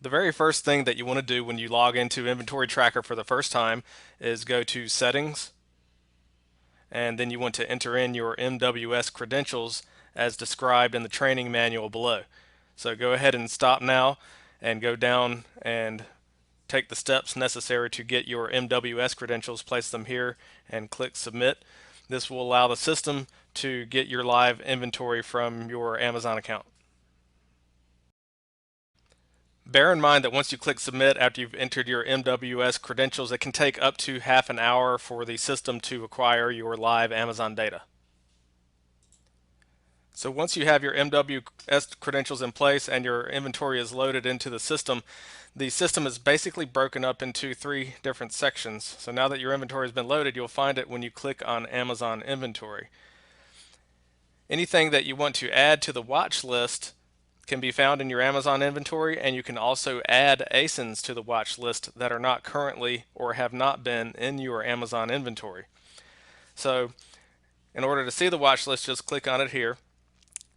The very first thing that you want to do when you log into Inventory Tracker for the first time is go to Settings, and then you want to enter in your MWS credentials as described in the training manual below. So go ahead and stop now and go down and take the steps necessary to get your MWS credentials, place them here, and click Submit. This will allow the system to get your live inventory from your Amazon account. Bear in mind that once you click submit after you've entered your MWS credentials, it can take up to half an hour for the system to acquire your live Amazon data. So once you have your MWS credentials in place and your inventory is loaded into the system is basically broken up into three different sections. So now that your inventory has been loaded, you'll find it when you click on Amazon Inventory. Anything that you want to add to the watch list can be found in your Amazon inventory, and you can also add ASINs to the watch list that are not currently or have not been in your Amazon inventory. So in order to see the watch list, just click on it here.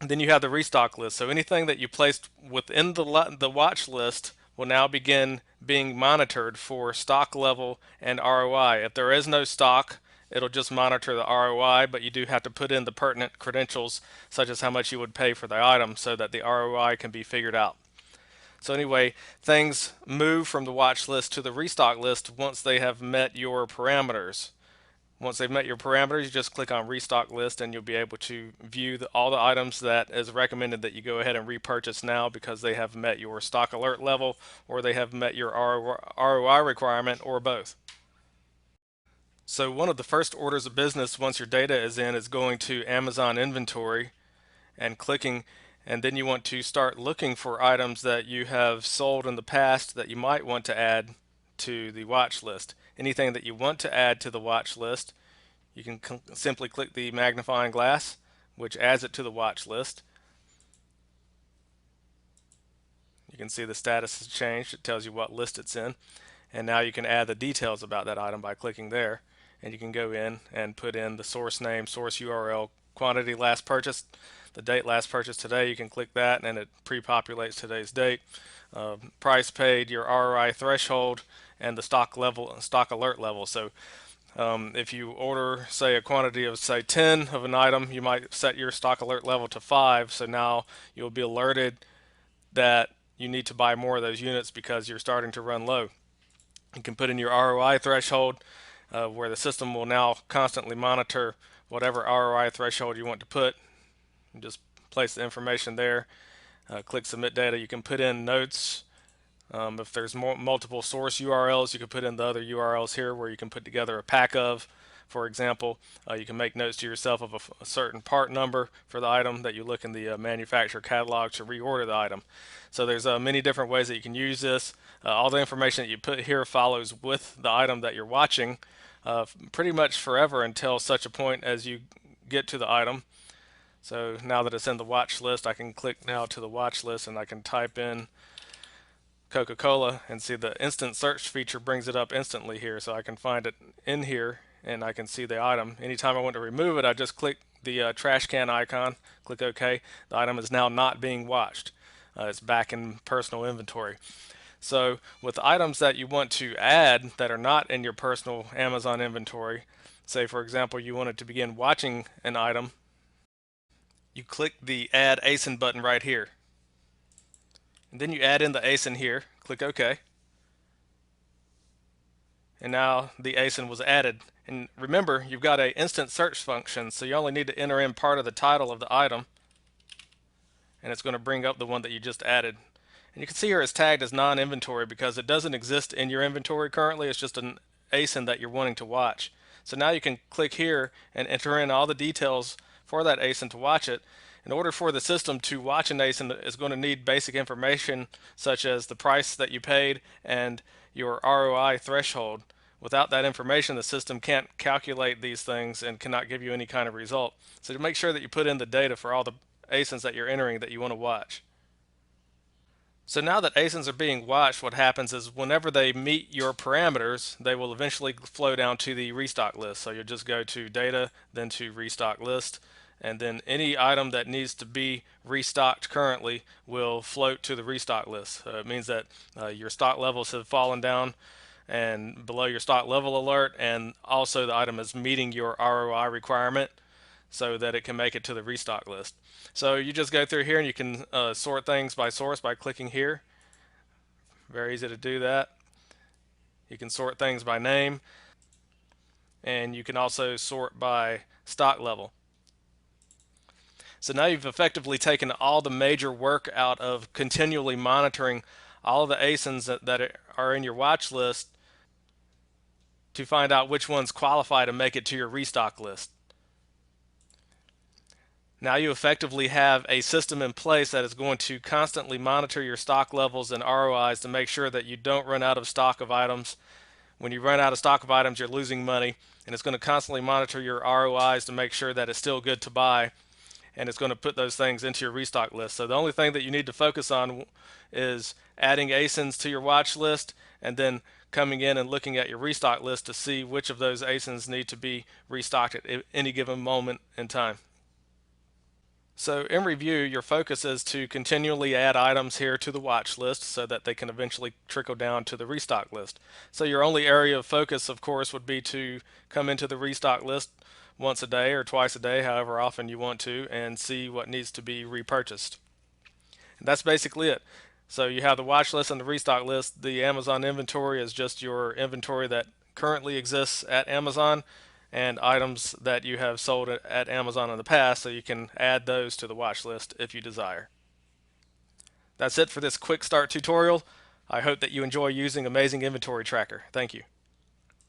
And then you have the restock list. So anything that you placed within the watch list will now begin being monitored for stock level and ROI. If there is no stock, it'll just monitor the ROI, but you do have to put in the pertinent credentials, such as how much you would pay for the item, so that the ROI can be figured out. So anyway, things move from the watch list to the restock list once they have met your parameters. Once they've met your parameters, you just click on restock list and you'll be able to view all the items that is recommended that you go ahead and repurchase now because they have met your stock alert level or they have met your ROI requirement or both. So one of the first orders of business once your data is in is going to Amazon inventory and clicking, and then you want to start looking for items that you have sold in the past that you might want to add to the watch list. Anything that you want to add to the watch list, you can simply click the magnifying glass, which adds it to the watch list. You can see the status has changed. It tells you what list it's in. And now you can add the details about that item by clicking there. And you can go in and put in the source name, source URL, quantity last purchased, the date last purchased today. You can click that and it pre-populates today's date. Price paid, your ROI threshold, and the stock alert level. So if you order, say, a quantity of, say, 10 of an item, you might set your stock alert level to 5. So now you'll be alerted that you need to buy more of those units because you're starting to run low. You can put in your ROI threshold where the system will now constantly monitor whatever ROI threshold you want to put. You just place the information there, click submit data. You can put in notes. If there's multiple source URLs, you can put in the other URLs here where you can put together a pack of. For example, you can make notes to yourself of a certain part number for the item that you look in the manufacturer catalog to reorder the item. So there's many different ways that you can use this. All the information that you put here follows with the item that you're watching pretty much forever until such a point as you get to the item. So now that it's in the watch list, I can click now to the watch list and I can type in Coca-Cola and see the instant search feature brings it up instantly here, so I can find it in here and I can see the item. Anytime I want to remove it, I just click the trash can icon, click OK. The item is now not being watched. It's back in personal inventory. So with items that you want to add that are not in your personal Amazon inventory, say for example you wanted to begin watching an item, you click the Add ASIN button right here. And then you add in the ASIN here, click OK. And now the ASIN was added. And remember, you've got an instant search function, so you only need to enter in part of the title of the item, and it's going to bring up the one that you just added. And you can see here it's tagged as non-inventory because it doesn't exist in your inventory currently. It's just an ASIN that you're wanting to watch. So now you can click here and enter in all the details for that ASIN to watch it. In order for the system to watch an ASIN, it's going to need basic information such as the price that you paid and your ROI threshold. Without that information, the system can't calculate these things and cannot give you any kind of result. So to make sure that you put in the data for all the ASINs that you're entering that you want to watch. So now that ASINs are being watched, what happens is whenever they meet your parameters, they will eventually flow down to the restock list. So you'll just go to data, then to restock list, and then any item that needs to be restocked currently will float to the restock list. So it means that your stock levels have fallen down and below your stock level alert, and also the item is meeting your ROI requirement so that it can make it to the restock list. So you just go through here and you can sort things by source by clicking here. Very easy to do that. You can sort things by name, and you can also sort by stock level. So now you've effectively taken all the major work out of continually monitoring all of the ASINs that are in your watch list to find out which ones qualify to make it to your restock list. Now you effectively have a system in place that is going to constantly monitor your stock levels and ROIs to make sure that you don't run out of stock of items. When you run out of stock of items, you're losing money, and it's going to constantly monitor your ROIs to make sure that it's still good to buy, and it's going to put those things into your restock list. So the only thing that you need to focus on is adding ASINs to your watch list, and then coming in and looking at your restock list to see which of those ASINs need to be restocked at any given moment in time. So in review, your focus is to continually add items here to the watch list so that they can eventually trickle down to the restock list. So your only area of focus, of course, would be to come into the restock list once a day or twice a day, however often you want to, and see what needs to be repurchased. And that's basically it. So you have the watch list and the restock list. The Amazon inventory is just your inventory that currently exists at Amazon, and items that you have sold at Amazon in the past, so you can add those to the watch list if you desire. That's it for this quick start tutorial. I hope that you enjoy using Amazing Inventory Tracker. Thank you.